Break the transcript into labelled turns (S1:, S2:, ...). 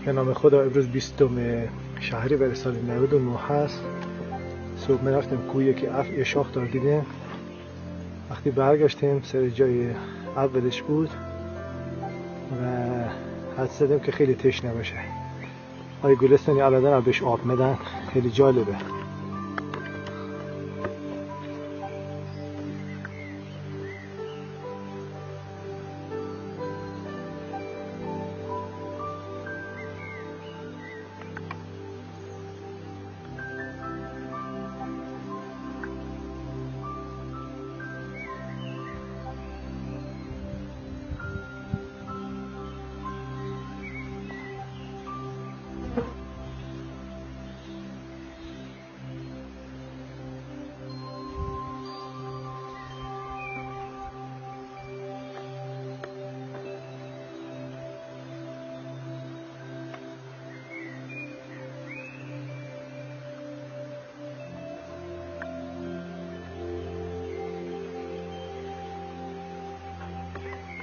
S1: به نام خدا. امروز 20 شهریور سال 99 هست. صبح رفتیم کویی که یه شاخ دار دیدیم. وقتی برگشتیم سر جای اولش بود و حدس زدیم که خیلی تشنه باشه. آقای گلستانی علادن بهش آب میدن. خیلی جالبه.